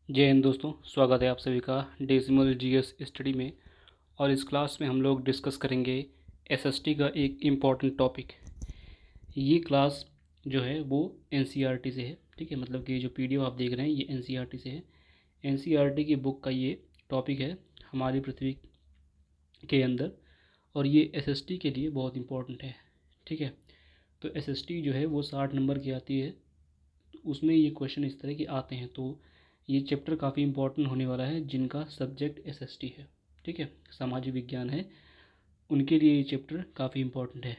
जय हिंद दोस्तों, स्वागत है आप सभी का डेसिमल जीएस स्टडी में। और इस क्लास में हम लोग डिस्कस करेंगे एसएसटी का एक इम्पॉर्टेंट टॉपिक। ये क्लास जो है वो एनसीईआरटी से है, ठीक है। मतलब कि जो पीडीएफ आप देख रहे हैं ये एनसीईआरटी से है। एनसीईआरटी की बुक का ये टॉपिक है हमारी पृथ्वी के अंदर, और ये एसएसटी के लिए बहुत इम्पॉर्टेंट है, ठीक है। तो एसएसटी जो है वो 60 नंबर की आती है, तो उसमें ये क्वेश्चन इस तरह के आते हैं। तो ये चैप्टर काफ़ी इंपॉर्टेंट होने वाला है जिनका सब्जेक्ट एसएसटी है, ठीक है, सामाजिक विज्ञान है, उनके लिए ये चैप्टर काफ़ी इंपॉर्टेंट है।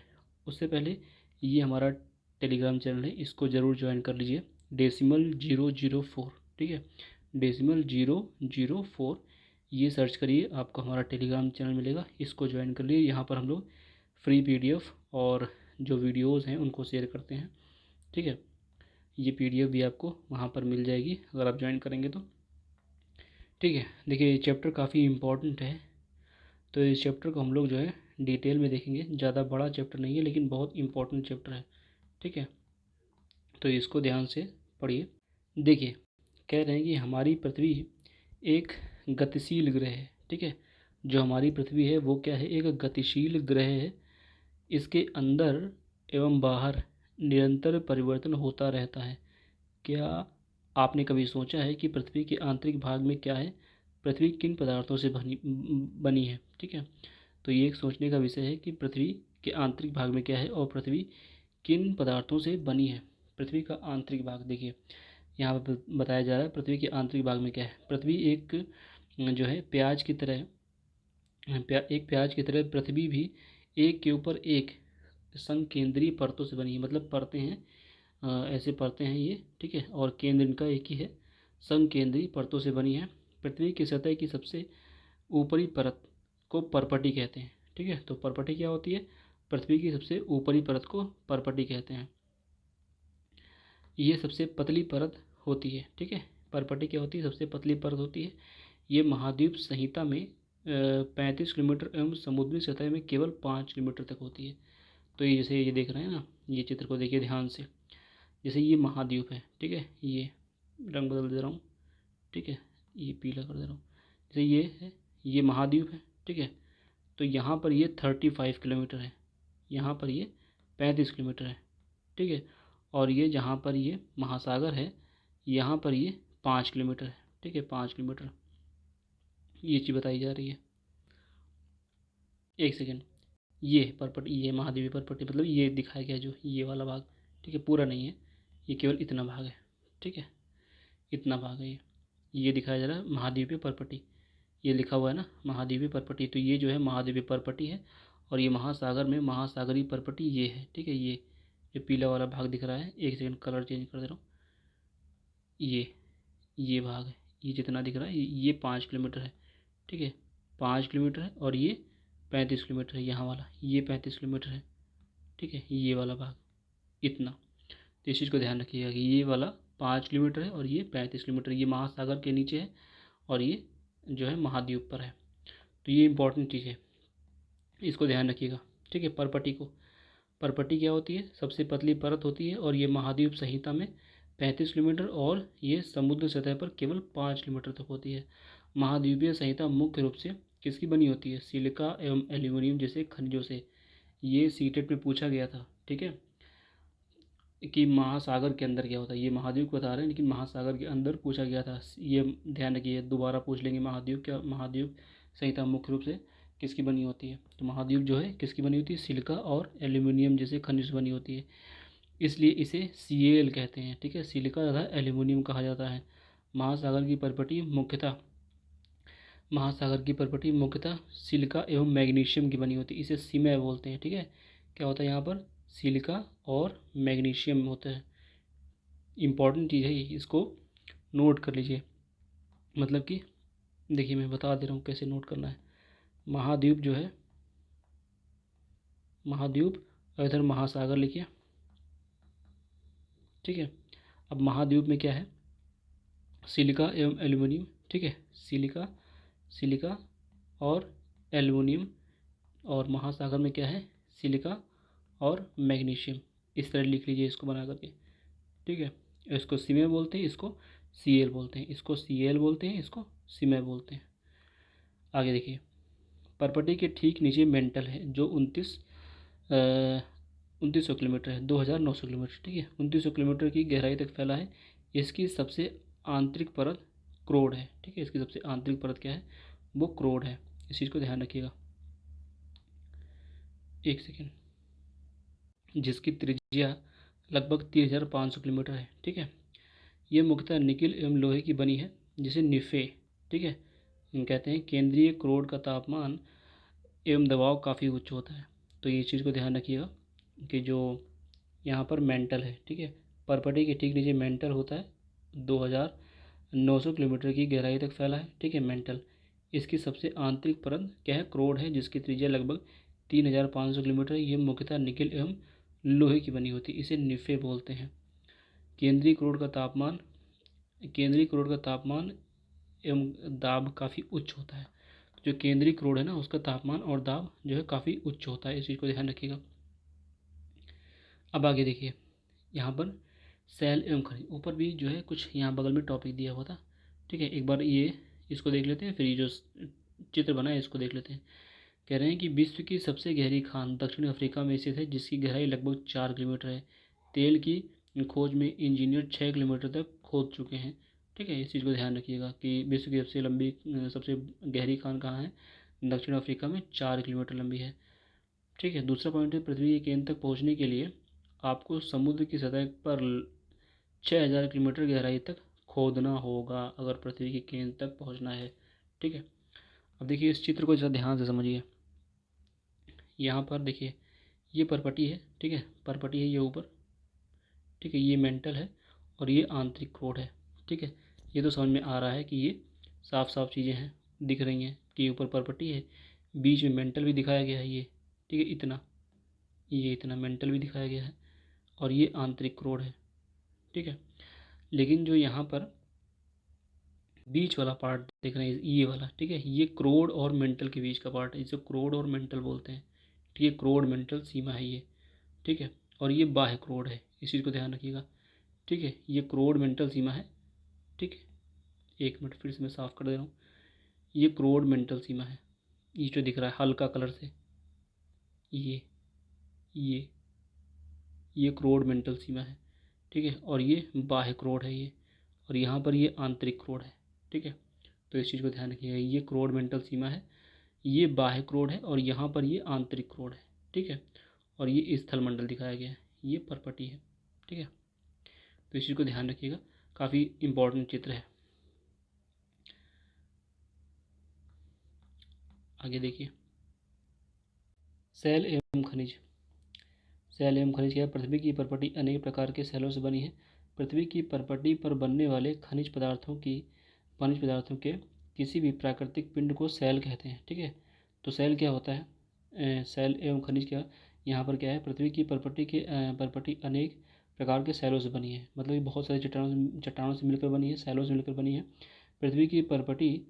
उससे पहले ये हमारा टेलीग्राम चैनल है, इसको ज़रूर ज्वाइन कर लीजिए। डेसिमल 004, ठीक है, डेसिमल 004 ये सर्च करिए, आपको हमारा टेलीग्राम चैनल मिलेगा, इसको ज्वाइन कर लीजिए। यहाँ पर हम लोग फ्री पीडीएफ और जो वीडियोज़ हैं उनको शेयर करते हैं, ठीक है। ये पीडीएफ भी आपको वहाँ पर मिल जाएगी अगर आप ज्वाइन करेंगे तो, ठीक है। देखिए ये चैप्टर काफ़ी इम्पोर्टेंट है, तो इस चैप्टर को हम लोग जो है डिटेल में देखेंगे। ज़्यादा बड़ा चैप्टर नहीं है लेकिन बहुत इम्पोर्टेंट चैप्टर है, ठीक है। तो इसको ध्यान से पढ़िए। देखिए, कह रहे हैं कि हमारी पृथ्वी एक गतिशील ग्रह है, ठीक है। जो हमारी पृथ्वी है वो क्या है, एक गतिशील ग्रह है। इसके अंदर एवं बाहर निरंतर परिवर्तन होता रहता है। क्या आपने कभी सोचा है कि पृथ्वी के आंतरिक भाग में क्या है, पृथ्वी किन पदार्थों से बनी है, ठीक है। तो ये एक सोचने का विषय है कि पृथ्वी के आंतरिक भाग में क्या है और पृथ्वी किन पदार्थों से बनी है। पृथ्वी का आंतरिक भाग देखिए, यहाँ पर बताया जा रहा है पृथ्वी के आंतरिक भाग में क्या है। पृथ्वी एक जो है प्याज की तरह, एक प्याज की तरह पृथ्वी भी एक के ऊपर एक संकेंद्रीय परतों से बनी है। मतलब परतें हैं, ऐसे परतें हैं ये, ठीक है। और केंद्र इनका एक ही है, संकेंद्रीय परतों से बनी है। पृथ्वी की सतह की सबसे ऊपरी परत को परपटी कहते हैं, ठीक है। तो परपटी क्या होती है, पृथ्वी की सबसे ऊपरी परत को परपटी कहते हैं। ये सबसे पतली परत होती है, ठीक है। परपटी क्या होती है, सबसे पतली परत होती है। ये महाद्वीप संहिता में 35 किलोमीटर एवं समुद्री सतह में केवल 5 किलोमीटर तक होती है। तो ये जैसे ये देख रहे हैं ना, ये चित्र को देखिए ध्यान से। जैसे ये महाद्वीप है, ठीक है, ये रंग बदल दे रहा हूँ, ठीक है, ये पीला कर दे रहा हूँ। जैसे ये है, ये महाद्वीप है, ठीक है। तो यहाँ पर ये 35 किलोमीटर है, यहाँ पर ये 35 किलोमीटर है, ठीक है। और ये जहाँ पर ये महासागर है, यहाँ पर ये 5 किलोमीटर है, ठीक है, 5 किलोमीटर। ये चीज़ बताई जा रही है। एक सेकेंड, ये परपटी, ये महाद्वीपीय परपटी, मतलब ये दिखाया गया जो ये वाला भाग, ठीक है, पूरा नहीं है, ये केवल इतना भाग है, ठीक है, इतना भाग है ये दिखाया जा रहा है महाद्वीपीय परपटी। ये लिखा हुआ है ना महाद्वीपीय परपटी, तो ये जो है महाद्वीपीय परपटी है। और ये महासागर में महासागरीय परपटी ये है, ठीक है। ये जो पीला वाला भाग दिख रहा है, एक सेकंड कलर चेंज कर दे रहा हूँ, ये भाग है, ये जितना दिख रहा है ये 5 किलोमीटर है, ठीक है, 5 किलोमीटर है। और ये 35 किलोमीटर है, यहाँ वाला ये 35 किलोमीटर है, ठीक है, ये वाला भाग इतना। तो इस चीज़ को ध्यान रखिएगा कि ये वाला 5 किलोमीटर है और ये 35 किलोमीटर, ये महासागर के नीचे है और ये जो है महाद्वीप पर है। तो ये इंपॉर्टेंट चीज़ है, इसको ध्यान रखिएगा, ठीक है। परपटी को, परपटी क्या होती है, सबसे पतली परत होती है। और ये महाद्वीप संहिता में 35 किलोमीटर और ये समुद्र सतह पर केवल 5 किलोमीटर तक होती है। महाद्वीपीय संहिता मुख्य रूप से किसकी बनी होती है, सिलिका एवं एल्यूमिनियम जैसे खनिजों से। ये सीटेट में पूछा गया था, ठीक है, कि महासागर के अंदर क्या होता है। ये महाद्वीप बता रहे हैं लेकिन महासागर के अंदर पूछा गया था, ये ध्यान रखिए, दोबारा पूछ लेंगे महाद्वीप क्या, महाद्वीप संहिता मुख्य रूप से किसकी बनी होती है। तो महाद्वीप जो है किसकी बनी होती है, सिलिका और एल्यूमिनियम जैसे खनिज बनी होती है, इसलिए इसे सीएल कहते हैं, ठीक है। सिलिका तथा एल्यूमिनियम कहा जाता है। महासागर की परपटी मुख्यतः, महासागर की परपटी मुख्यतः सिलिका एवं मैग्नीशियम की बनी होती है, इसे सीमै बोलते हैं, ठीक है। क्या होता है यहाँ पर, सिलिका और मैग्नीशियम होता है। इम्पॉर्टेंट चीज़ है ये, इसको नोट कर लीजिए। मतलब कि देखिए मैं बता दे रहा हूँ कैसे नोट करना है। महाद्वीप जो है, महाद्वीप और इधर महासागर लिखिए, ठीक है। अब महाद्वीप में क्या है, सिलिका एवं एल्यूमिनियम, ठीक है, सिलिका, सिलिका और एल्यूमिनियम। और महासागर में क्या है, सिलिका और मैग्नीशियम। इस तरह लिख लीजिए इसको बना करके, ठीक है। इसको सीमे बोलते हैं, इसको Cl बोलते हैं, इसको Cl बोलते हैं, इसको सीमे बोलते हैं। आगे देखिए, परपटी के ठीक नीचे मेंटल है जो 2900 किलोमीटर है, 2900 किलोमीटर, ठीक है, 2900 किलोमीटर की गहराई तक फैला है। इसकी सबसे आंतरिक परत क्रोड है, ठीक है, इसकी सबसे आंतरिक परत क्या है, वो क्रोड है। इस चीज़ को ध्यान रखिएगा। एक सेकेंड। जिसकी त्रिज्या लगभग 3500 किलोमीटर है, ठीक है। ये मुख्यतः निकिल एवं लोहे की बनी है, जिसे निफे, ठीक है, कहते हैं। केंद्रीय क्रोड का तापमान एवं दबाव काफ़ी उच्च होता है। तो ये चीज़ को ध्यान रखिएगा कि जो यहाँ पर मेंटल है, ठीक है, परपटी के ठीक नीचे मेंटल होता है, 2900 किलोमीटर की गहराई तक फैला है, ठीक है, मेंटल। इसकी सबसे आंतरिक परत क्या है, क्रोड है, जिसकी त्रिज्या लगभग 3500 किलोमीटर है। ये मुख्यतः निकिल एवं लोहे की बनी होती है, इसे निफे बोलते हैं। केंद्रीय क्रोड का तापमान एवं दाब काफ़ी उच्च होता है। जो केंद्रीय क्रोड है ना, उसका तापमान और दाब जो है काफ़ी उच्च होता है, इस चीज़ को ध्यान रखिएगा। अब आगे देखिए, यहाँ पर सेल एवं खनिज, ऊपर भी जो है कुछ यहाँ बगल में टॉपिक दिया हुआ था, ठीक है। एक बार ये इसको देख लेते हैं, फिर ये जो चित्र बना है इसको देख लेते हैं। कह रहे हैं कि विश्व की सबसे गहरी खान दक्षिण अफ्रीका में स्थित है, जिसकी गहराई लगभग 4 किलोमीटर है। तेल की खोज में इंजीनियर 6 किलोमीटर तक खोद चुके हैं, ठीक है। इस चीज़ को ध्यान रखिएगा कि विश्व की सबसे गहरी खान कहाँ है, दक्षिण अफ्रीका में 4 किलोमीटर लंबी है, ठीक है। दूसरा पॉइंट है, पृथ्वी के केंद्र तक पहुँचने के लिए आपको समुद्र की सतह पर 6000 किलोमीटर गहराई तक खोदना होगा, अगर पृथ्वी के केंद्र तक पहुँचना है, ठीक है। अब देखिए, इस चित्र को ज़रा ध्यान से समझिए। यहाँ पर देखिए, ये परपटी है, ठीक है, परपटी है ये ऊपर, ठीक है, ये मेंटल है और ये आंतरिक क्रोड है, ठीक है। ये तो समझ में आ रहा है कि ये साफ साफ चीज़ें हैं, दिख रही हैं कि ऊपर परपटी है, बीच में मेंटल भी दिखाया गया है ये, ठीक है, इतना, ये इतना मेंटल भी दिखाया गया है और ये आंतरिक क्रोड है, ठीक है। लेकिन जो यहाँ पर बीच वाला पार्ट देख रहे हैं, ये वाला, ठीक है, ये क्रोड और मेंटल के बीच का पार्ट है, इसे क्रोड और मेंटल बोलते हैं, ठीक है। क्रोड मेंटल सीमा है ये, ठीक है। और ये बाह्य क्रोड है, इस चीज़ को ध्यान रखिएगा, ठीक है। ये क्रोड मेंटल सीमा है, ठीक है। एक मिनट, फिर से मैं साफ़ कर दे रहा हूँ। ये क्रोड मेंटल सीमा है, ये जो दिख रहा है हल्का कलर से, ये ये ये क्रोड मेंटल सीमा है, ठीक है। और ये बाह्य क्रोड है ये, और यहाँ पर ये आंतरिक क्रोड है, ठीक है। तो इस चीज़ को ध्यान रखिएगा, ये क्रोड मेंटल सीमा है, ये बाह्य क्रोड है, और यहाँ पर ये आंतरिक क्रोड है, ठीक है। और ये स्थल मंडल दिखाया गया है, ये परपटी है, ठीक है। तो इस चीज़ को ध्यान रखिएगा, काफ़ी इम्पोर्टेंट चित्र है। आगे देखिए, सेल एवं खनिज। सेल एवं खनिज क्या है, पृथ्वी की परपटी अनेक प्रकार के सेलों से बनी है। पृथ्वी की परपटी पर बनने वाले खनिज पदार्थों के किसी भी प्राकृतिक पिंड को सेल कहते हैं, ठीक है। तो सेल क्या होता है, सेल एवं खनिज क्या, यहाँ पर क्या है, पृथ्वी की परपटी अनेक प्रकार के सेलों से बनी है, मतलब ये बहुत सारे चट्टानों से मिलकर बनी है, सेलों से मिलकर बनी है। पृथ्वी की परपटी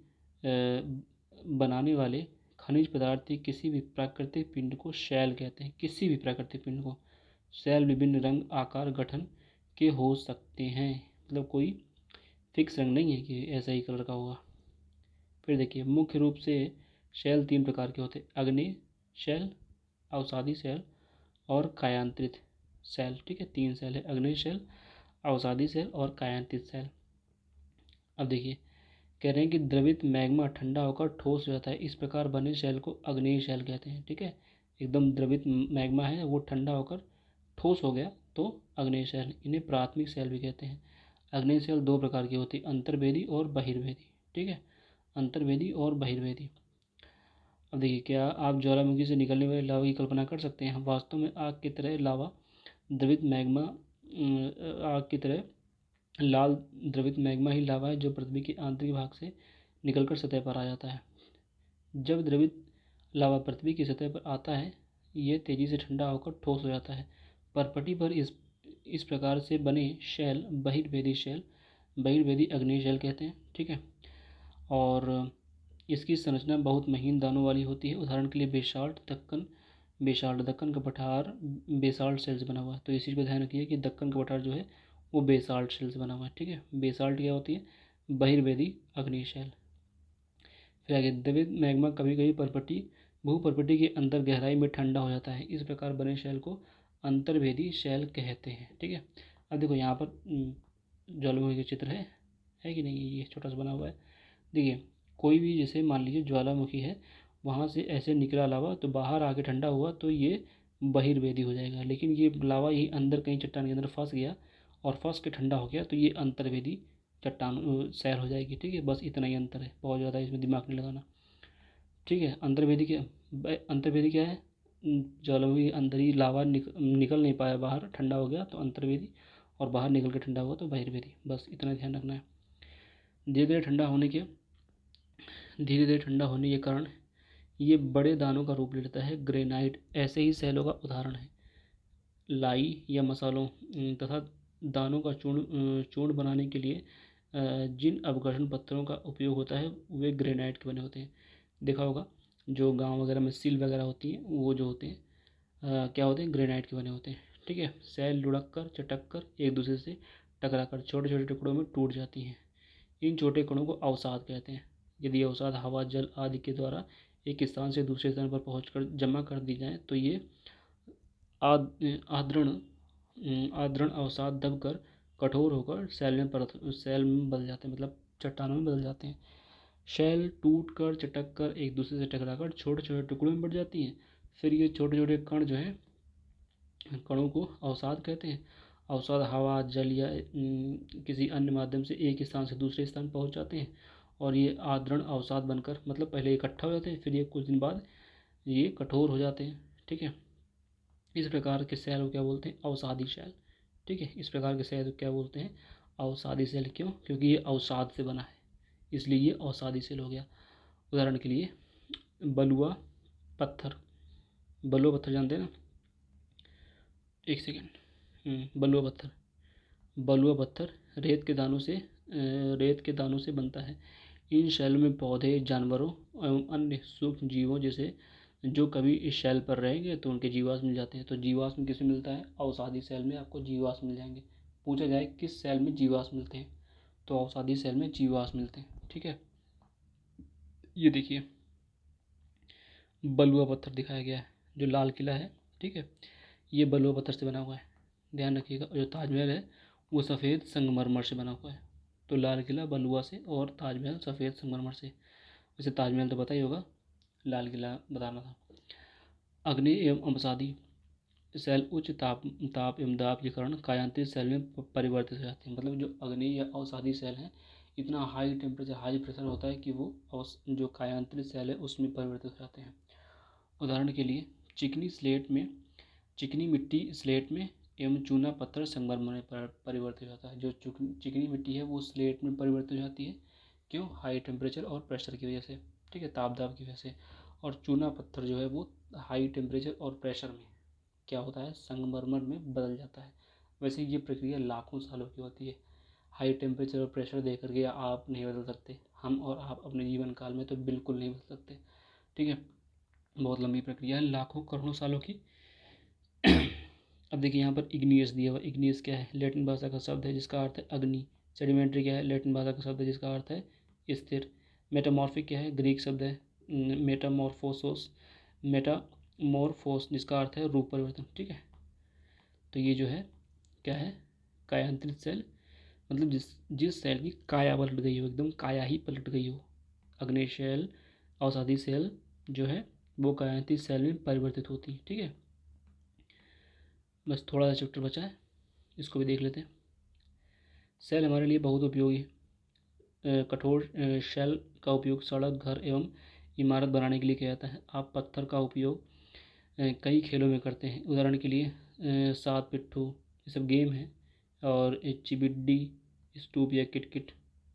बनाने वाले खनिज पदार्थ के किसी भी प्राकृतिक पिंड को शैल कहते हैं, किसी भी प्राकृतिक पिंड को। शैल विभिन्न रंग, आकार, गठन के हो सकते हैं, मतलब कोई फिक्स रंग नहीं है कि ऐसा ही कलर का होगा। फिर देखिए, मुख्य रूप से शैल 3 प्रकार के होते हैं, आग्नेय शैल, अवसादी शैल और कायांतरित शैल, ठीक है। 3 शैल है, आग्नेय शैल, अवसादी शैल और कायांतरित शैल। अब देखिए, कह रहे हैं कि द्रवित मैग्मा ठंडा होकर ठोस हो जाता है, इस प्रकार बने शैल को आग्नेय शैल कहते हैं, ठीक है। एकदम द्रवित मैग्मा है, वो ठंडा होकर ठोस हो गया तो आग्नेय शैल, इन्हें प्राथमिक शैल भी कहते हैं। आग्नेय शैल 2 प्रकार की होती है, अंतर्वेदी और बहिर्वेदी, ठीक है, अंतर्वेदी और बहिर्वेदी। अब देखिए, क्या आप ज्वालामुखी से निकलने वाले लावा की कल्पना कर सकते हैं। वास्तव में आग की तरह लावा द्रवित मैग्मा आग की तरह लाल द्रवित मैग्मा ही लावा है, जो पृथ्वी के आंतरिक भाग से निकलकर सतह पर आ जाता है। जब द्रवित लावा पृथ्वी की सतह पर आता है, यह तेजी से ठंडा होकर ठोस हो जाता है। परपटी पर इस प्रकार से बने शैल बहिर्वेदी आग्नेय शैल कहते हैं, ठीक है। और इसकी संरचना बहुत महीन दानों वाली होती है। उदाहरण के लिए बेसाल्ट दक्कन का पठार बेसाल्ट सेल से बना हुआ है। तो इस चीज़ को ध्यान रखिए कि दक्कन का पठार जो है वो बेसाल्ट शेल से बना हुआ है। ठीक है, बेसाल्ट क्या होती है? बहिर्वेदी अग्नि शेल। फिर आगे, द्रवित मैग्मा कभी कभी परपटी भूपर्पटी के अंदर गहराई में ठंडा हो जाता है। इस प्रकार बने शैल को अंतर्वेदी शैल कहते हैं। ठीक है, अब देखो यहाँ पर ज्वालामुखी का चित्र है कि नहीं? ये छोटा सा बना हुआ है। देखिए, कोई भी जैसे मान लीजिए ज्वालामुखी है, वहाँ से ऐसे निकला लावा तो बाहर आके ठंडा हुआ तो ये बहिर्वेदी हो जाएगा। लेकिन ये लावा ही अंदर कहीं चट्टान के अंदर फंस गया और फंस के ठंडा हो गया तो ये अंतर्वेदी चट्टान सैल हो जाएगी। ठीक है, बस इतना ही अंतर है, बहुत ज़्यादा इसमें दिमाग नहीं लगाना। ठीक है, अंतर्वेदी क्या है? ज्वालामुखी अंदर ही लावा निकल नहीं पाया बाहर, ठंडा हो गया तो अंतर्वेदी, और बाहर निकल के ठंडा हुआ तो बहिर्वेदी। बस इतना ध्यान रखना है। धीरे धीरे ठंडा होने के कारण ये बड़े दानों का रूप ले लेता है। ग्रेनाइट ऐसे ही सैलों का उदाहरण है। लाई या मसालों तथा दानों का चूर्ण बनाने के लिए जिन अपघर्षण पत्थरों का उपयोग होता है वे ग्रेनाइट के बने होते हैं। देखा होगा जो गांव वगैरह में सील वगैरह होती हैं, वो जो होते हैं क्या होते हैं? ग्रेनाइट के बने होते हैं। ठीक है, सैल लुढ़क कर चटक कर एक दूसरे से टकरा कर छोटे छोटे टुकड़ों में टूट जाती हैं। इन छोटे कणों को अवसाद कहते हैं। यदि अवसाद हवा, जल आदि के द्वारा एक स्थान से दूसरे स्थान पर पहुंचकर जमा कर दी जाए तो ये आद्रण आद्रण अवसाद दबकर कठोर होकर सैल में बदल जाते हैं, मतलब चट्टानों में बदल जाते हैं। शैल टूट कर चटक कर एक दूसरे से टकराकर छोटे छोटे टुकड़ों में बढ़ जाती हैं। फिर ये छोटे छोटे कण जो है, कणों को अवसाद कहते हैं। अवसाद हवा, जल या किसी अन्य माध्यम से एक स्थान से दूसरे स्थान पहुंच जाते हैं और ये आद्रण अवसाद बनकर, मतलब पहले इकट्ठा हो जाते हैं, फिर ये कुछ दिन बाद ये कठोर हो जाते हैं। ठीक है, इस प्रकार के शैल को क्या बोलते हैं? अवसादी शैल। ठीक है, इस प्रकार के शैल को क्या बोलते हैं? अवसादी शैल। क्यों? क्योंकि ये अवसाद से बना है, इसलिए ये अवसादी शैल हो गया। उदाहरण के लिए बलुआ पत्थर। बलुआ पत्थर जानते हैं ना? एक सेकेंड। बलुआ पत्थर रेत के दानों से बनता है। इन शैलों में पौधे, जानवरों एवं अन्य सूक्ष्म जीवों जैसे जो कभी इस शैल पर रहेंगे तो उनके जीवाश्म मिल जाते हैं। तो जीवाश्म किसमें मिलता है? अवसादी शैल में आपको जीवाश्म मिल जाएंगे। पूछा जाए किस शैल में जीवाश्म मिलते हैं, तो अवसादी शैल में जीवाश्म मिलते हैं। ठीक है, ये देखिए बलुआ पत्थर दिखाया गया है, जो लाल किला है। ठीक है, ये बलुआ पत्थर से बना हुआ है। ध्यान रखिएगा, जो ताजमहल है वो सफ़ेद संगमरमर से बना हुआ है। तो लाल किला बलुआ से और ताजमहल सफ़ेद संगमरमर से। वैसे ताजमहल तो पता ही होगा, लाल किला बताना था। अग्नि एवं अवसादी सेल उच्च ताप एवं दाब के कारण कायांतरित सेल में परिवर्तित हो जाते हैं। मतलब जो अग्नि या अवसादी सेल हैं, इतना हाई टेम्परेचर, हाई प्रेशर होता है कि वो जो कायांतरित सेल है उसमें परिवर्तित हो जाते हैं। उदाहरण के लिए चिकनी मिट्टी स्लेट में एवं चूना पत्थर संगमरमर में परिवर्तित हो जाता है। जो चिकनी मिट्टी है वो स्लेट में परिवर्तित हो जाती है। क्यों? हाई टेम्परेचर और प्रेशर की वजह से। ठीक है, ताप दाब की वजह से। और चूना पत्थर जो है वो हाई टेम्परेचर और प्रेशर में क्या होता है? संगमरमर में बदल जाता है। वैसे ये प्रक्रिया लाखों सालों की होती है। हाई टेम्परेचर और प्रेशर दे करके आप नहीं बदल सकते, हम और आप अपने जीवन काल में तो बिल्कुल नहीं बदल सकते। ठीक है, बहुत लंबी प्रक्रिया है, लाखों करोड़ों सालों की। अब देखिए यहाँ पर इग्नियस दिया हुआ। इग्नियस क्या है? लैटिन भाषा का शब्द है जिसका अर्थ है अग्नि। सेडिमेंट्री क्या है? लैटिन भाषा का शब्द है जिसका अर्थ है स्थिर। मेटामॉर्फिक क्या है? ग्रीक शब्द है मेटामॉर्फोस जिसका अर्थ है रूप परिवर्तन। ठीक है, तो ये जो है क्या है? कायांतरित सेल, मतलब जिस सेल की काया पलट गई हो, एकदम काया ही पलट गई हो। अग्नि सेल, अवसादी सेल जो है वो कायांतरित सेल में परिवर्तित होती है। ठीक है, बस थोड़ा सा चैप्टर बचा है, इसको भी देख लेते हैं। सेल हमारे लिए बहुत उपयोगी है। कठोर शेल का उपयोग सड़क, घर एवं इमारत बनाने के लिए किया जाता है। आप पत्थर का उपयोग कई खेलों में करते हैं। उदाहरण के लिए सात पिट्ठू, ये सब गेम है। और चिबिड्डी, स्टूप या किटकिट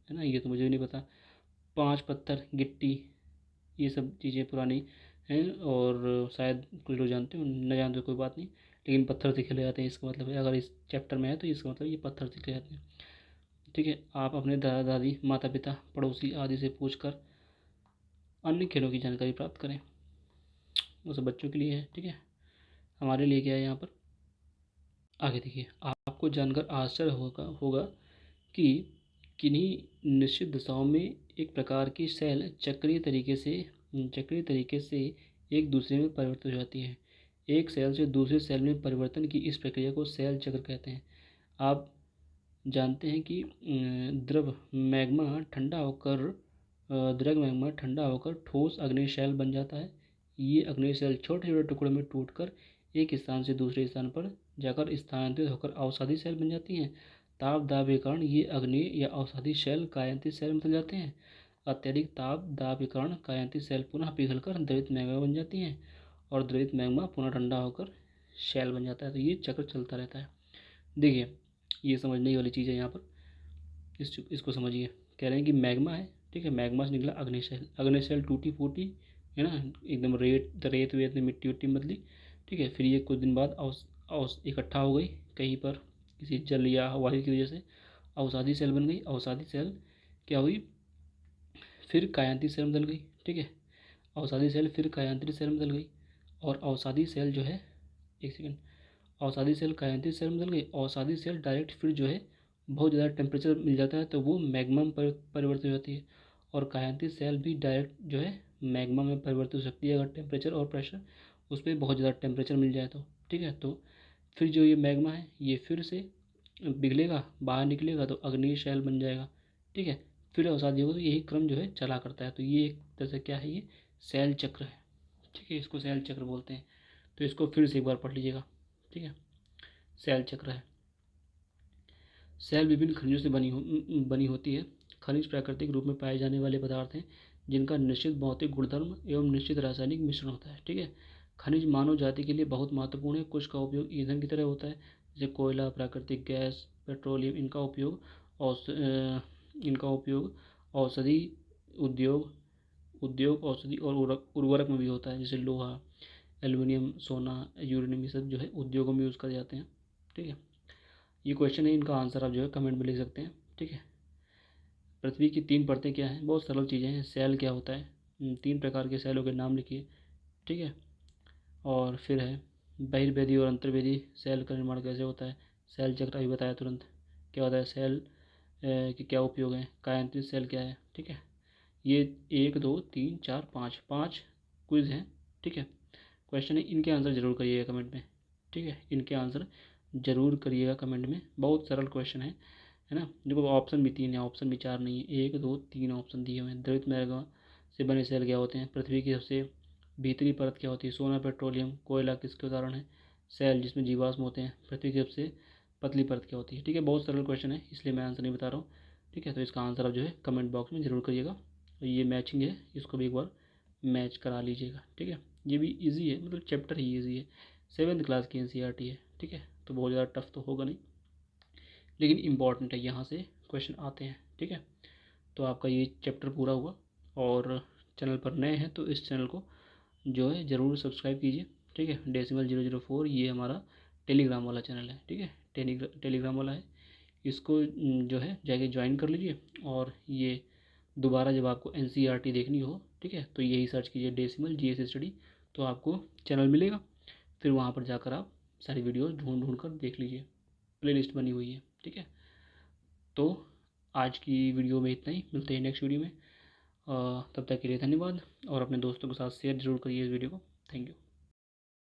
है ना, ये तो मुझे नहीं पता। पांच पत्थर, गिट्टी, ये सब चीज़ें पुरानी हैं और शायद कुछ लोग जानते हो, न जानते हो कोई बात नहीं, लेकिन पत्थर से खेले जाते हैं। इसका मतलब है अगर इस चैप्टर में है तो इसका मतलब ये पत्थर से खेले जाते हैं। ठीक है, आप अपने दादा दादी, माता पिता, पड़ोसी आदि से पूछकर अन्य खेलों की जानकारी प्राप्त करें। वो सब बच्चों के लिए है। ठीक है, हमारे लिए क्या है यहाँ पर? आगे देखिए, आपको जानकर आश्चर्य होगा कि किन्हीं निश्चित दिशाओं में एक प्रकार की सेल चक्रीय तरीके से एक दूसरे में परिवर्तित हो जाती है। एक सेल से दूसरे सेल में परिवर्तन की इस प्रक्रिया को सेल चक्र कहते हैं। आप जानते हैं कि द्रव मैग्मा ठंडा होकर ठोस अग्नि शेल बन जाता है। ये अग्नि शेल छोटे छोटे टुकड़ों में टूटकर एक स्थान से दूसरे स्थान पर जाकर स्थानांतरित होकर अवसादी सेल बन जाती हैं। ताप दाब के कारण ये अग्नि या अवसादी शेल कायांतित सेल में बदल जाते हैं। अत्यधिक ताप दाब के कारण कायांतित सेल पुनः पिघलकर द्रवित मैग्मा बन जाती हैं और द्रवित मैग्मा पुनः ठंडा होकर शेल बन जाता है। तो ये चक्र चलता रहता है। देखिए, ये समझने वाली चीज़ है यहाँ पर। इसको समझिए। कह रहे हैं कि मैग्मा है, ठीक है, मैग्मा से निकला अग्निशैल टूटी फूटी, है ना, एकदम रेत वेत ने मिट्टी उट्टी बदली, ठीक है। फिर ये कुछ दिन बाद औस इकट्ठा हो गई कहीं पर, किसी जल या वायु की वजह से अवसादी सेल बन गई। अवसादी सेल क्या हुई, फिर कायांतित सेल में बदल गई, ठीक है। अवसादी सेल फिर कायांतरित सेल में बदल गई और अवसादी सेल जो है, एक सेकेंड, अवसादी सेल कायांतित सेल में बदल गई। अवसादी सेल डायरेक्ट फिर जो है बहुत ज़्यादा टेम्परेचर मिल जाता है तो वो मैग्मा में परिवर्तित हो जाती है। और कायांतित सेल भी डायरेक्ट जो है मैग्मा में परिवर्तित हो सकती है अगर टेम्परेचर और प्रेशर उस पर बहुत ज़्यादा टेम्परेचर मिल जाए तो, ठीक है। तो फिर जो ये मैग्मा है ये फिर से पिघलेगा, बाहर निकलेगा तो अग्नि शेल बन जाएगा, ठीक है। फिर अवसादी होगा। तो यही क्रम जो है चला करता है। तो ये एक तरह से क्या है, ये सेल चक्र है, ठीक है। इसको सेल चक्र बोलते हैं। तो इसको फिर से एक बार पढ़ लीजिएगा, ठीक है। सेल चक्र है। सेल विभिन्न खनिजों से बनी होती है। खनिज प्राकृतिक रूप में पाए जाने वाले पदार्थ हैं जिनका निश्चित भौतिक गुणधर्म एवं निश्चित रासायनिक मिश्रण होता है, ठीक है। खनिज मानव जाति के लिए बहुत महत्वपूर्ण है। कुछ का उपयोग ईंधन की तरह होता है, जैसे कोयला, प्राकृतिक गैस, पेट्रोलियम। इनका उपयोग औषधि उद्योग औषधि और उर्वरक में भी होता है, जैसे लोहा, एल्युमिनियम, सोना, यूरेनियम, ये सब जो है उद्योगों में यूज़ करे जाते हैं, ठीक है। ये क्वेश्चन है, इनका आंसर आप जो है कमेंट में लिख सकते हैं, ठीक है। पृथ्वी की 3 परतें क्या हैं? बहुत सरल चीज़ें हैं। सेल क्या होता है, 3 प्रकार के सेलों के नाम लिखिए, ठीक है। और फिर है बहिर्वेदी और अंतर्वेदी सेल का निर्माण कैसे होता है। सेल चक्र अभी बताया तुरंत क्या होता है। सेल के क्या उपयोग हैं। कायांतरित सेल क्या है, ठीक है। ये 1 2 3 4 5 क्विज हैं, ठीक है, क्वेश्चन है। इनके आंसर जरूर करिएगा कमेंट में, ठीक है। इनके आंसर जरूर करिएगा कमेंट में। बहुत सरल क्वेश्चन है ना। देखो ऑप्शन भी 3 है, ऑप्शन भी 4 नहीं है, 1 2 3 ऑप्शन दिए हुए हैं। द्रवित मैग्मा से बने सेल क्या होते हैं। पृथ्वी की सबसे भीतरी परत क्या होती है। सोना, पेट्रोलियम, कोयला किसके उदाहरण है। सेल जिसमें जीवाश्म होते हैं। पृथ्वी की सबसे पतली परत क्या होती है, ठीक है। बहुत सरल क्वेश्चन है इसलिए मैं आंसर नहीं बता रहा हूँ, ठीक है। तो इसका आंसर आप जो है कमेंट बॉक्स में ज़रूर करिएगा। ये मैचिंग है, इसको भी एक बार मैच करा लीजिएगा, ठीक है। ये भी इजी है, मतलब चैप्टर ही इजी है। 7th क्लास की NCERT है, ठीक है। तो बहुत ज़्यादा टफ तो होगा नहीं, लेकिन इम्पॉर्टेंट है, यहाँ से क्वेश्चन आते हैं, ठीक है। तो आपका ये चैप्टर पूरा हुआ। और चैनल पर नए हैं तो इस चैनल को जो है ज़रूर सब्सक्राइब कीजिए, ठीक है। Decimal 004 ये हमारा टेलीग्राम वाला चैनल है, ठीक है। टेलीग्राम वाला है। इसको जो है जाके ज्वाइन कर लीजिए। और ये दोबारा जब आपको NCERT देखनी हो, ठीक है, तो यही सर्च कीजिए डेसिमल GS स्टडी, तो आपको चैनल मिलेगा। फिर वहाँ पर जाकर आप सारी वीडियोस ढूंढ ढूंढ कर देख लीजिए, प्लेलिस्ट बनी हुई है, ठीक है। तो आज की वीडियो में इतना ही, मिलते हैं नेक्स्ट वीडियो में। तब तक के लिए धन्यवाद और अपने दोस्तों के साथ शेयर जरूर करिए इस वीडियो को। Thank you.